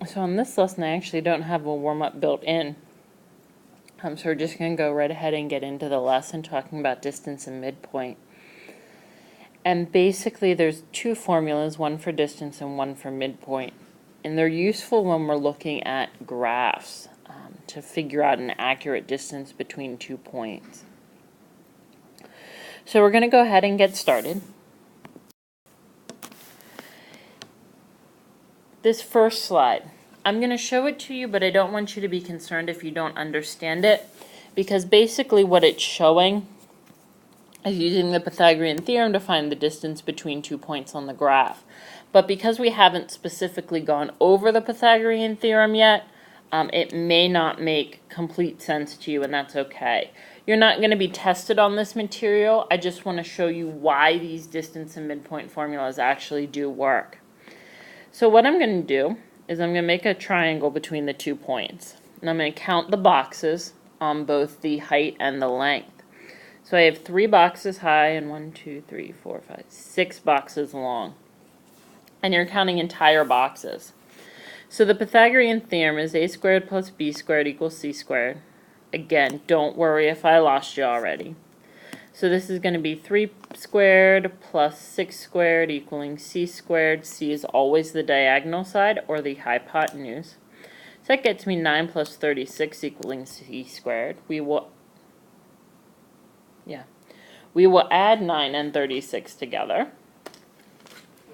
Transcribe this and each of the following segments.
So on this lesson, I actually don't have a warm-up built in. So we're just going to go right ahead and get into the lesson talking about distance and midpoint. And basically there's two formulas, one for distance and one for midpoint. And they're useful when we're looking at graphs to figure out an accurate distance between 2 points. So we're going to go ahead and get started. This first slide, I'm going to show it to you, but I don't want you to be concerned if you don't understand it, because basically what it's showing is using the Pythagorean theorem to find the distance between 2 points on the graph. But because we haven't specifically gone over the Pythagorean theorem yet, it may not make complete sense to you, and that's okay. You're not going to be tested on this material. I just want to show you why these distance and midpoint formulas actually do work. So what I'm going to do is I'm going to make a triangle between the 2 points. And I'm going to count the boxes on both the height and the length. So I have 3 boxes high and 1, 2, 3, 4, 5, 6 boxes long. And you're counting entire boxes. So the Pythagorean theorem is a squared plus b squared equals c squared. Again, don't worry if I lost you already. So this is going to be 3 squared plus 6 squared equaling c squared. C is always the diagonal side or the hypotenuse. So that gets me 9 plus 36 equaling c squared. We will add 9 and 36 together.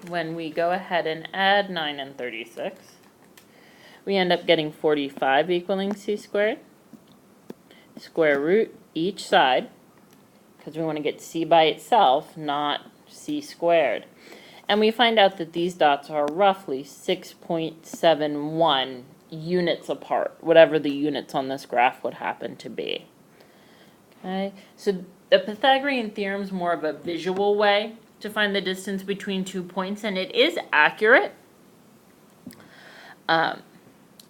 When we go ahead and add 9 and 36, we end up getting 45 equaling c squared. Square root each side, because we want to get c by itself, not c squared. And we find out that these dots are roughly 6.71 units apart, whatever the units on this graph would happen to be. Okay, so the Pythagorean theorem is more of a visual way to find the distance between 2 points, and it is accurate.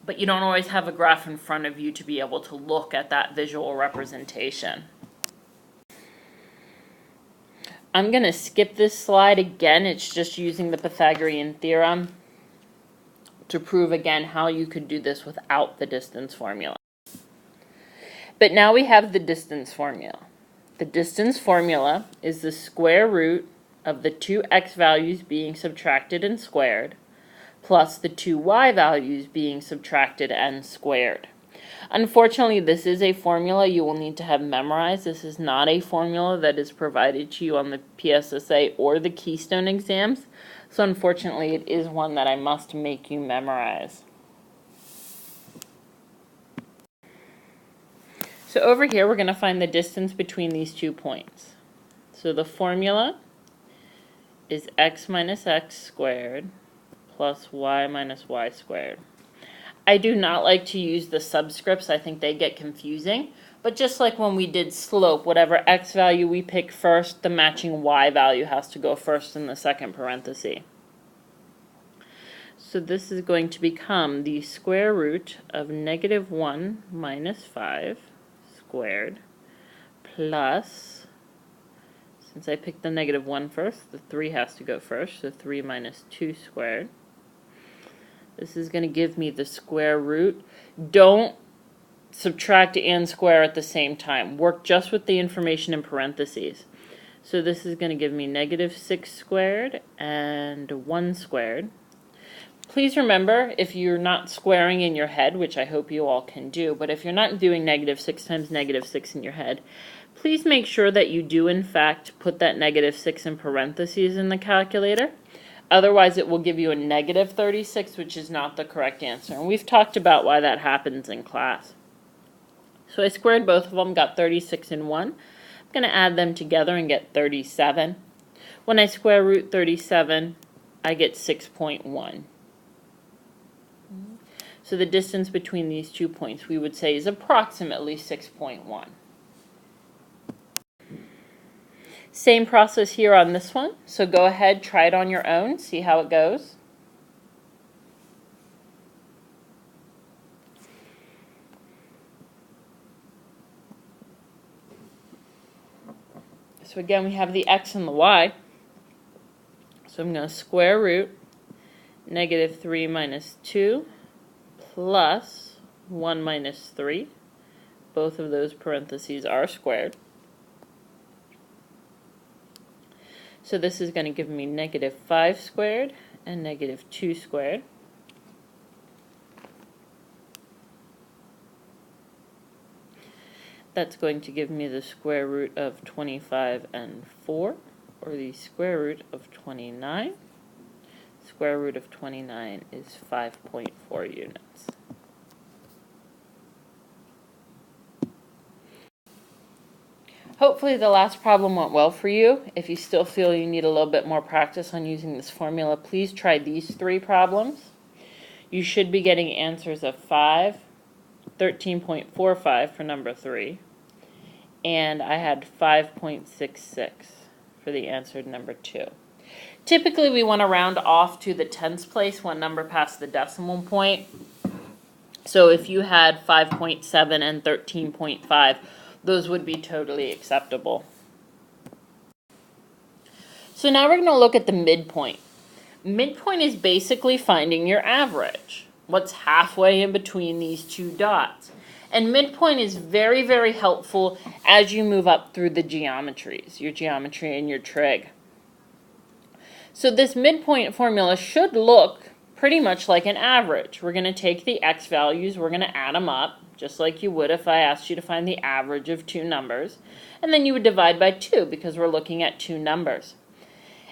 But you don't always have a graph in front of you to be able to look at that visual representation. I'm going to skip this slide again. It's just using the Pythagorean theorem to prove again how you could do this without the distance formula. But now we have the distance formula. The distance formula is the square root of the 2 x values being subtracted and squared plus the 2 y values being subtracted and squared. Unfortunately, this is a formula you will need to have memorized. This is not a formula that is provided to you on the PSSA or the Keystone exams. So unfortunately, it is one that I must make you memorize. So over here, we're going to find the distance between these 2 points. So the formula is x minus x squared plus y minus y squared. I do not like to use the subscripts. I think they get confusing. But just like when we did slope, whatever x value we pick first, the matching y value has to go first in the second parenthesis. So this is going to become the square root of -1 minus 5 squared plus, since I picked the -1 first, the 3 has to go first, so 3 minus 2 squared. This is going to give me the square root. Don't subtract and square at the same time. Work just with the information in parentheses. So this is going to give me -6 squared and 1 squared. Please remember, if you're not squaring in your head, which I hope you all can do, but if you're not doing -6 times -6 in your head, please make sure that you do in fact put that -6 in parentheses in the calculator. Otherwise, it will give you a -36, which is not the correct answer. And we've talked about why that happens in class. So I squared both of them, got 36 and 1. I'm going to add them together and get 37. When I square root 37, I get 6.1. So the distance between these 2 points, we would say, is approximately 6.1. Same process here on this one, so go ahead, try it on your own, see how it goes. So again, we have the x and the y. So I'm going to square root -3 minus 2 plus 1 minus 3. Both of those parentheses are squared. So this is going to give me negative 5 squared and negative 2 squared. That's going to give me the square root of 25 and 4, or the square root of 29. Square root of 29 is 5.4 units. Hopefully the last problem went well for you. If you still feel you need a little bit more practice on using this formula, please try these 3 problems. You should be getting answers of 5, 13.45 for number 3, and I had 5.66 for the answer to number 2. Typically we want to round off to the tens place, one number past the decimal point. So if you had 5.7 and 13.5, those would be totally acceptable. So now we're going to look at the midpoint. Midpoint is basically finding your average, what's halfway in between these two dots. And midpoint is very, very helpful as you move up through the geometries, your geometry and your trig. So this midpoint formula should look pretty much like an average. We're going to take the x values, we're going to add them up, just like you would if I asked you to find the average of 2 numbers. And then you would divide by 2 because we're looking at 2 numbers.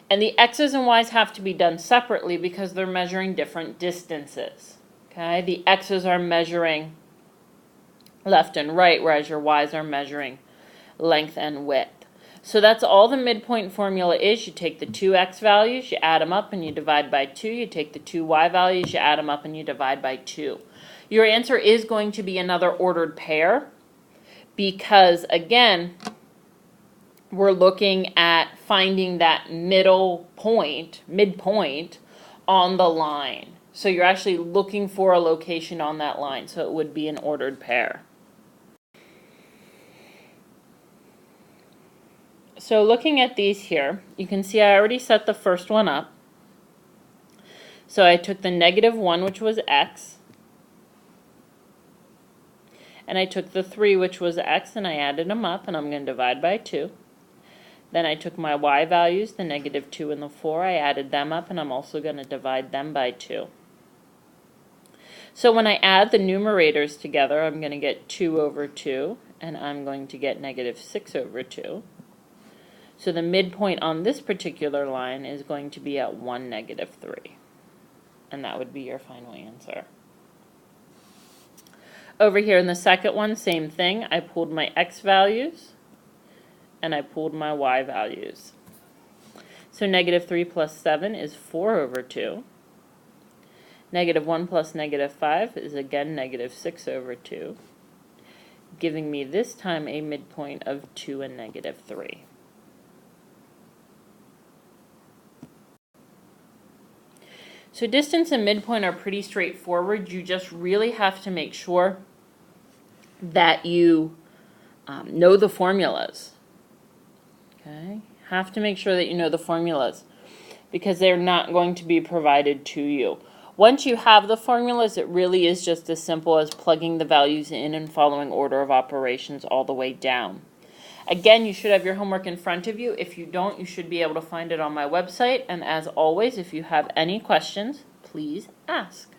And the x's and y's have to be done separately because they're measuring different distances. Okay? The x's are measuring left and right, whereas your y's are measuring length and width. So that's all the midpoint formula is. You take the 2 x values, you add them up, and you divide by 2. You take the 2 y values, you add them up, and you divide by 2. Your answer is going to be another ordered pair because, again, we're looking at finding that midpoint on the line. So you're actually looking for a location on that line, so it would be an ordered pair. So looking at these here, you can see I already set the first one up. So I took the negative 1, which was x, and I took the 3, which was x, and I added them up, and I'm going to divide by 2. Then I took my y values, the negative 2 and the 4, I added them up, and I'm also going to divide them by 2. So when I add the numerators together, I'm going to get 2 over 2, and I'm going to get negative 6 over 2. So the midpoint on this particular line is going to be at 1, negative 3. And that would be your final answer. Over here in the second one, same thing. I pulled my x values, and I pulled my y values. So negative 3 plus 7 is 4 over 2. Negative 1 plus negative 5 is again negative 6 over 2, giving me this time a midpoint of 2 and negative 3. So distance and midpoint are pretty straightforward. You just really have to make sure that you know the formulas. Okay? Have to make sure that you know the formulas because they're not going to be provided to you. Once you have the formulas, it really is just as simple as plugging the values in and following order of operations all the way down. Again, you should have your homework in front of you. If you don't, you should be able to find it on my website. And as always, if you have any questions, please ask.